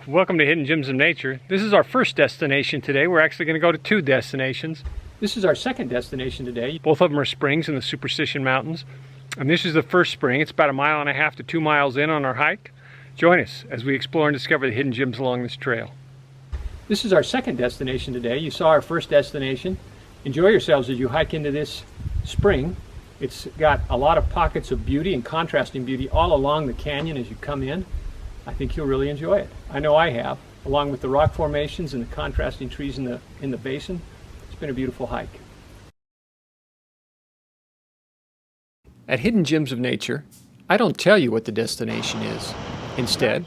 Welcome to Hidden Gems of Nature. This is our first destination today. We're actually going to go to two destinations. This is our second destination today. Both of them are springs in the Superstition Mountains. And this is the first spring. It's about 1.5 miles to 2 miles in on our hike. Join us as we explore and discover the hidden gems along this trail. This is our second destination today. You saw our first destination. Enjoy yourselves as you hike into this spring. It's got a lot of pockets of beauty and contrasting beauty all along the canyon as you come in. I think you'll really enjoy it. I know I have, along with the rock formations and the contrasting trees in the basin. It's been a beautiful hike. At Hidden Gems of Nature, I don't tell you what the destination is. Instead,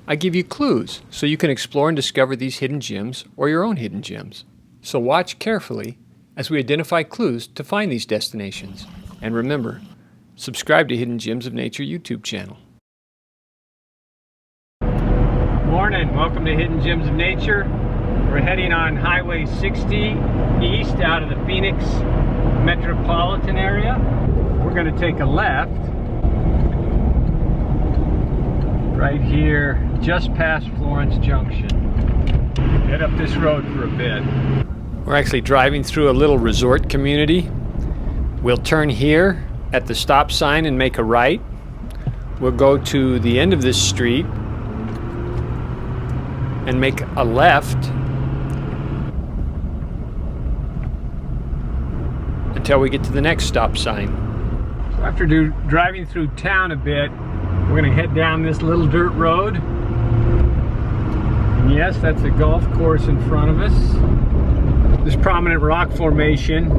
I give you clues so you can explore and discover these hidden gems or your own hidden gems. So watch carefully as we identify clues to find these destinations. And remember, subscribe to Hidden Gems of Nature YouTube channel. Morning, welcome to Hidden Gems of Nature. We're heading on Highway 60 east out of the Phoenix metropolitan area. We're going to take a left right here just past Florence Junction. Head up this road for a bit. We're actually driving through a little resort community. We'll turn here at the stop sign and make a right. We'll go to the end of this street and make a left until we get to the next stop sign. So after driving through town a bit, we're going to head down this little dirt road. And yes, that's a golf course in front of us. This prominent rock formation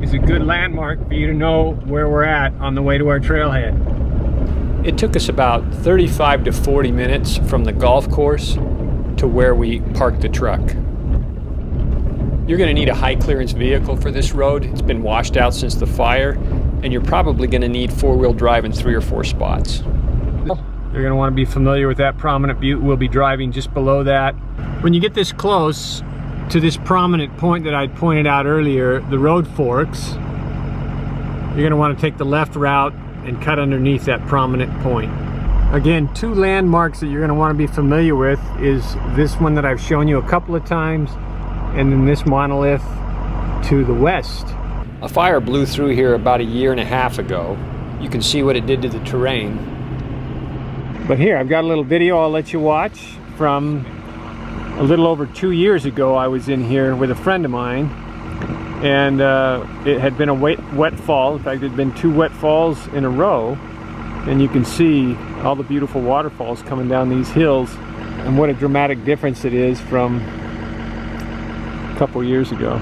is a good landmark for you to know where we're at on the way to our trailhead. It took us about 35 to 40 minutes from the golf course to where we parked the truck. You're going to need a high clearance vehicle for this road. It's been washed out since the fire, and you're probably going to need four-wheel drive in 3 or 4 spots. You're going to want to be familiar with that prominent butte. We'll be driving just below that. When you get this close to this prominent point that I pointed out earlier, the road forks, you're going to want to take the left route and cut underneath that prominent point. Again, 2 landmarks that you're going to want to be familiar with is this one that I've shown you a couple of times, and then this monolith to the west. A fire blew through here about 1.5 years ago. You can see what it did to the terrain. But here, I've got a little video I'll let you watch from a little over 2 years ago. I was in here with a friend of mine, and it had been a wet fall. In fact, it had been 2 wet falls in a row. And you can see all the beautiful waterfalls coming down these hills, and what a dramatic difference it is from a couple years ago.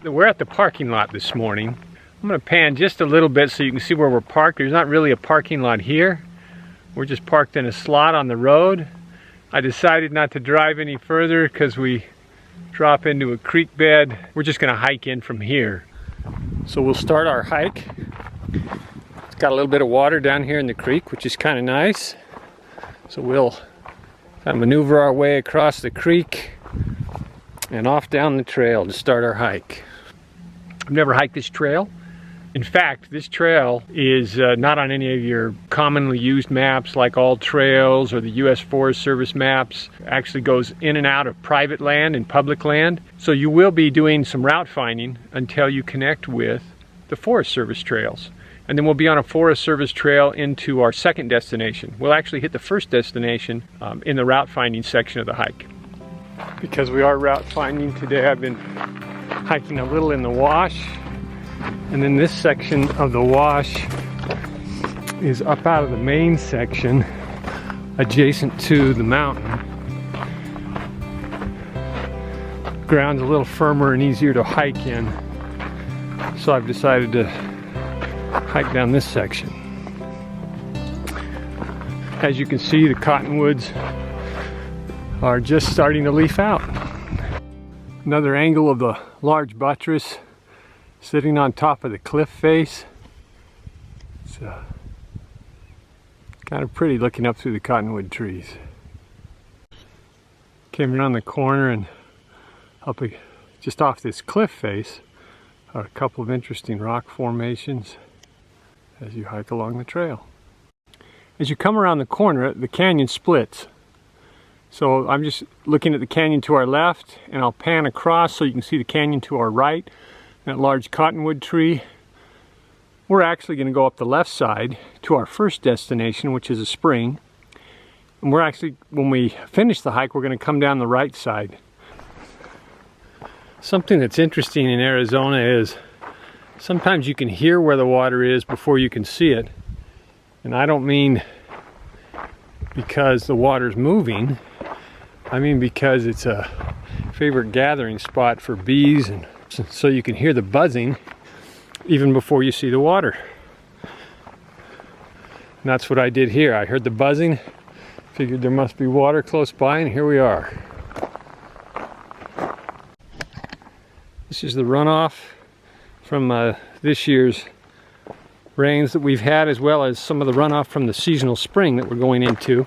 We're at the parking lot this morning. I'm going to pan just a little bit so you can see where we're parked. There's not really a parking lot here. We're just parked in a slot on the road. I decided not to drive any further because we drop into a creek bed. We're just going to hike in from here. So we'll start our hike. It's got a little bit of water down here in the creek, which is kind of nice. So we'll kind of maneuver our way across the creek and off down the trail to start our hike. I've never hiked this trail. In fact, this trail is not on any of your commonly used maps like All Trails or the U.S. Forest Service maps. It actually goes in and out of private land and public land. So you will be doing some route finding until you connect with the Forest Service trails. And then we'll be on a Forest Service trail into our second destination. We'll actually hit the first destination in the route finding section of the hike. Because we are route finding today, I've been hiking a little in the wash. And then this section of the wash is up out of the main section adjacent to the mountain. The ground's a little firmer and easier to hike in. So I've decided to hike down this section. As you can see, the cottonwoods are just starting to leaf out. Another angle of the large buttress sitting on top of the cliff face. It's kind of pretty looking up through the cottonwood trees. Came around the corner, and up just off this cliff face are a couple of interesting rock formations as you hike along the trail. As you come around the corner, the canyon splits. So I'm just looking at the canyon to our left, and I'll pan across so you can see the canyon to our right, that large cottonwood tree. We're actually going to go up the left side to our first destination, which is a spring. And we're actually, when we finish the hike, we're going to come down the right side. Something that's interesting in Arizona is sometimes you can hear where the water is before you can see it. And I don't mean because the water's moving. I mean because it's a favorite gathering spot for bees, and so you can hear the buzzing even before you see the water. And that's what I did here. I heard the buzzing, figured there must be water close by, and here we are. This is the runoff from this year's rains that we've had, as well as some of the runoff from the seasonal spring that we're going into.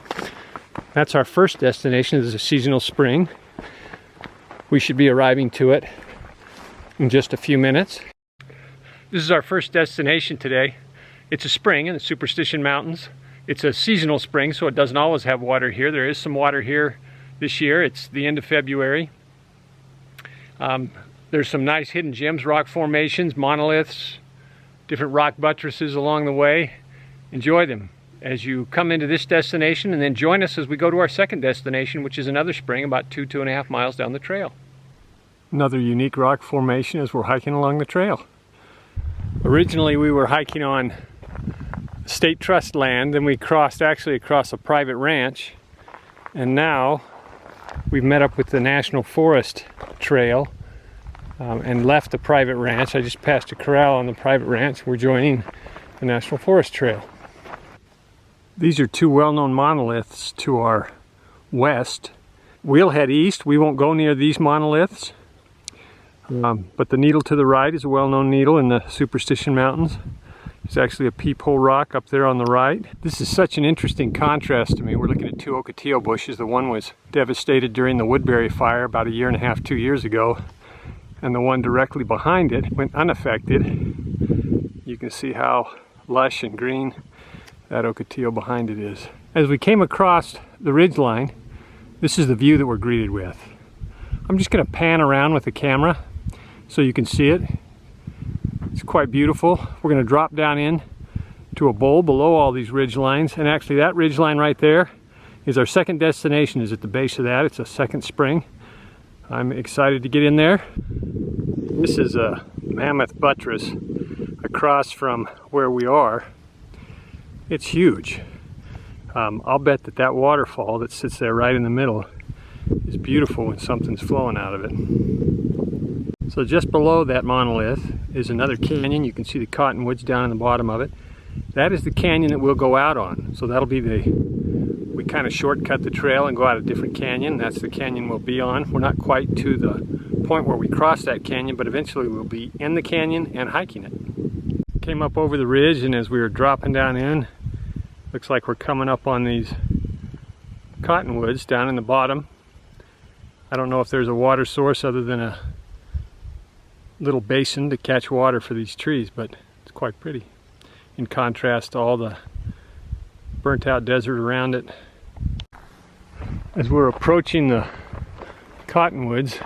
That's our first destination, is a seasonal spring. We should be arriving to it in just a few minutes. This is our first destination today. It's a spring in the Superstition Mountains. It's a seasonal spring, so it doesn't always have water here. There is some water here this year. It's the end of February. There's some nice hidden gems, rock formations, monoliths, different rock buttresses along the way. Enjoy them as you come into this destination, and then join us as we go to our second destination, which is another spring about 2.5 miles down the trail. Another unique rock formation as we're hiking along the trail. Originally we were hiking on state trust land, then we crossed actually across a private ranch, and now we've met up with the National Forest Trail and left the private ranch. I just passed a corral on the private ranch. We're joining the National Forest Trail. These are two well-known monoliths to our west. We'll head east. We won't go near these monoliths, but the needle to the right is a well-known needle in the Superstition Mountains. There's actually a peephole rock up there on the right. This is such an interesting contrast to me. We're looking at two ocotillo bushes. The one was devastated during the Woodbury fire about 1.5 years, 2 years ago, and the one directly behind it went unaffected. You can see how lush and green that ocotillo behind it is. As we came across the ridge line, this is the view that we're greeted with. I'm just going to pan around with the camera so you can see it. It's quite beautiful. We're going to drop down in to a bowl below all these ridge lines, and actually that ridge line right there is our second destination, is at the base of that. It's a second spring. I'm excited to get in there. This is a mammoth buttress across from where we are. It's huge. I'll bet that that waterfall that sits there right in the middle is beautiful when something's flowing out of it. So just below that monolith is another canyon. You can see the cottonwoods down in the bottom of it. That is the canyon that we'll go out on. So that'll be we kind of shortcut the trail and go out a different canyon. That's the canyon we'll be on. We're not quite to the point where we cross that canyon, but eventually we'll be in the canyon and hiking it. Came up over the ridge, and as we were dropping down in, looks like we're coming up on these cottonwoods down in the bottom. I don't know if there's a water source other than a little basin to catch water for these trees, but it's quite pretty in contrast to all the burnt out desert around it. As we're approaching the cottonwoods,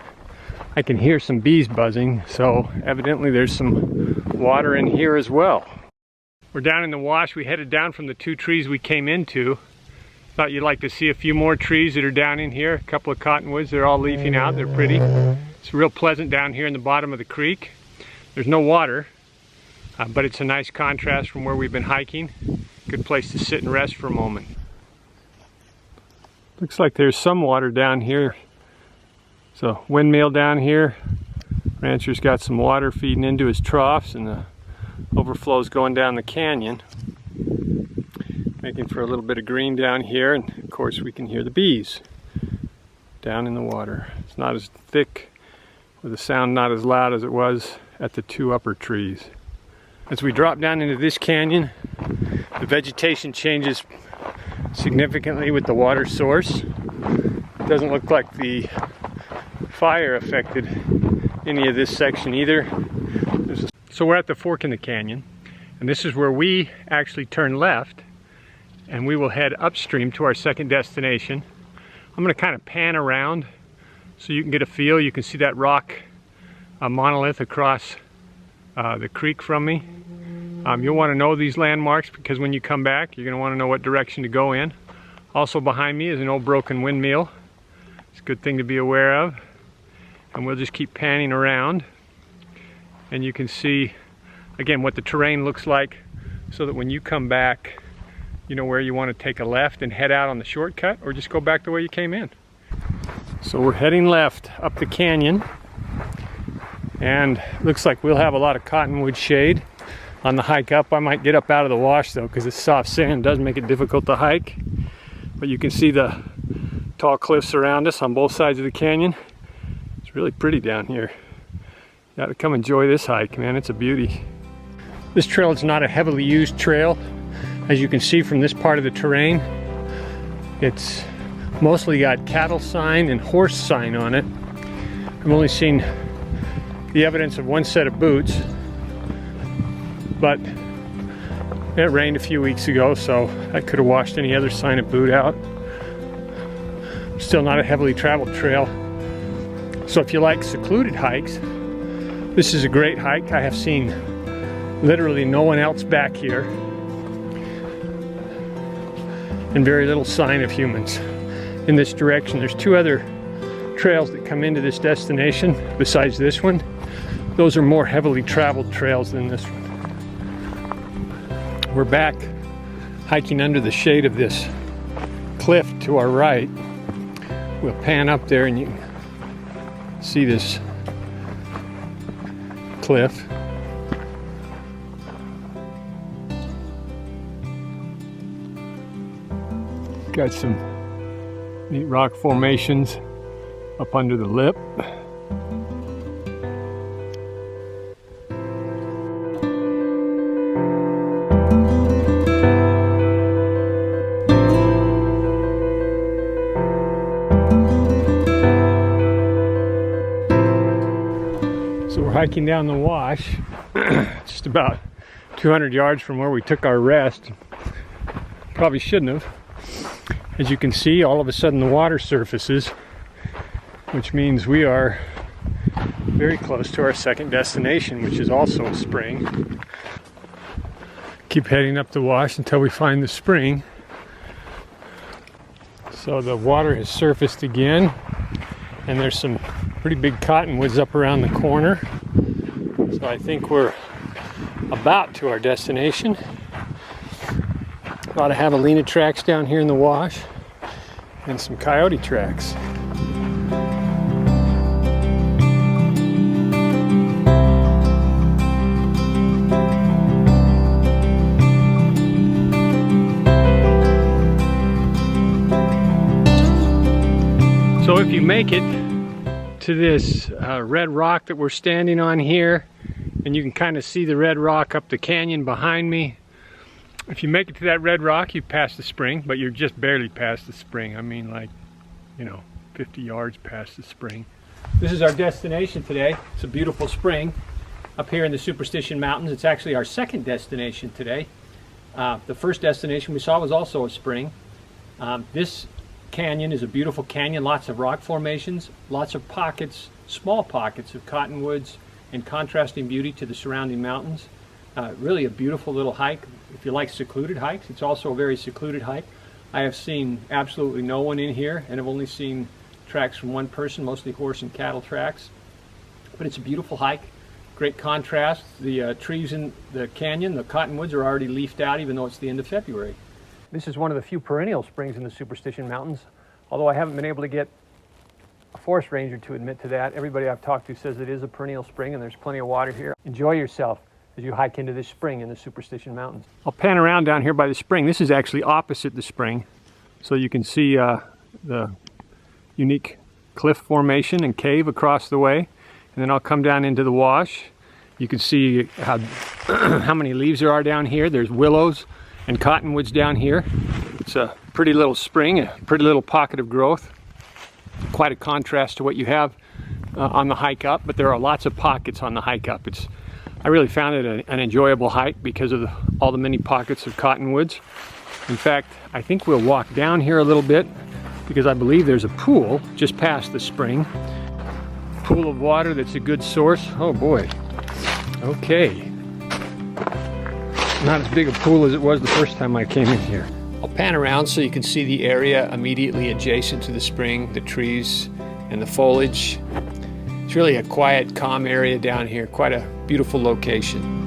I can hear some bees buzzing, so evidently there's some water in here as well. We're down in the wash. We headed down from the two trees we came into. Thought you'd like to see a few more trees that are down in here. A couple of cottonwoods. They're all leafing out. They're pretty. It's real pleasant down here in the bottom of the creek. There's no water, but it's a nice contrast from where we've been hiking. Good place to sit and rest for a moment. Looks like there's some water down here. So windmill down here. Rancher's got some water feeding into his troughs, and the overflow's going down the canyon, making for a little bit of green down here. And of course we can hear the bees down in the water. It's not as thick, with the sound not as loud as it was at the two upper trees. As we drop down into this canyon, the vegetation changes significantly with the water source. It doesn't look like the fire affected any of this section either. So we're at the fork in the canyon, and this is where we actually turn left and we will head upstream to our second destination. I'm going to kind of pan around so you can get a feel. You can see that rock monolith across the creek from me. You'll want to know these landmarks because when you come back, you're going to want to know what direction to go in. Also behind me is an old broken windmill. It's a good thing to be aware of. And we'll just keep panning around. And you can see, again, what the terrain looks like so that when you come back, you know where you want to take a left and head out on the shortcut, or just go back the way you came in. So we're heading left up the canyon. And looks like we'll have a lot of cottonwood shade on the hike up. I might get up out of the wash though, because this soft sand does make it difficult to hike. But you can see the tall cliffs around us on both sides of the canyon. It's really pretty down here. You gotta come enjoy this hike, man. It's a beauty. This trail is not a heavily used trail. As you can see from this part of the terrain, it's mostly got cattle sign and horse sign on it. I've only seen the evidence of one set of boots, but it rained a few weeks ago, so I could have washed any other sign of boot out. Still not a heavily traveled trail. So if you like secluded hikes, this is a great hike. I have seen literally no one else back here, and very little sign of humans in this direction. There's two other trails that come into this destination besides this one. Those are more heavily traveled trails than this one. We're back hiking under the shade of this cliff to our right. We'll pan up there and you can see this cliff. Got some neat rock formations up under the lip. So we're hiking down the wash, just about 200 yards from where we took our rest. Probably shouldn't have. As you can see, all of a sudden the water surfaces, which means we are very close to our second destination, which is also a spring. Keep heading up the wash until we find the spring. So the water has surfaced again, and there's some pretty big cottonwoods up around the corner. So I think we're about to our destination. A lot of javelina tracks down here in the wash, and some coyote tracks. So if you make it to this red rock that we're standing on here, and you can kind of see the red rock up the canyon behind me. If you make it to that red rock, you've passed the spring, but you're just barely past the spring. I mean, like, 50 yards past the spring. This is our destination today. It's a beautiful spring up here in the Superstition Mountains. It's actually our second destination today. The first destination we saw was also a spring. This canyon is a beautiful canyon, lots of rock formations, lots of pockets, small pockets of cottonwoods and contrasting beauty to the surrounding mountains. Really a beautiful little hike. If you like secluded hikes, it's also a very secluded hike. I have seen absolutely no one in here, and I've only seen tracks from one person, mostly horse and cattle tracks. But it's a beautiful hike, great contrast. The trees in the canyon, the cottonwoods, are already leafed out even though it's the end of February. This is one of the few perennial springs in the Superstition Mountains, although I haven't been able to get a forest ranger to admit to that. Everybody I've talked to says it is a perennial spring and there's plenty of water here. Enjoy yourself as you hike into this spring in the Superstition Mountains. I'll pan around down here by the spring. This is actually opposite the spring, so you can see the unique cliff formation and cave across the way. And then I'll come down into the wash. You can see how, how many leaves there are down here. There's willows and cottonwoods down here. It's a pretty little spring, a pretty little pocket of growth. Quite a contrast to what you have on the hike up, but there are lots of pockets on the hike up. I really found it an enjoyable hike because of all the many pockets of cottonwoods. In fact, I think we'll walk down here a little bit because I believe there's a pool just past the spring. Pool of water that's a good source. Oh boy. Okay. Not as big a pool as it was the first time I came in here. I'll pan around so you can see the area immediately adjacent to the spring, the trees and the foliage. It's really a quiet, calm area down here. Quite a beautiful location.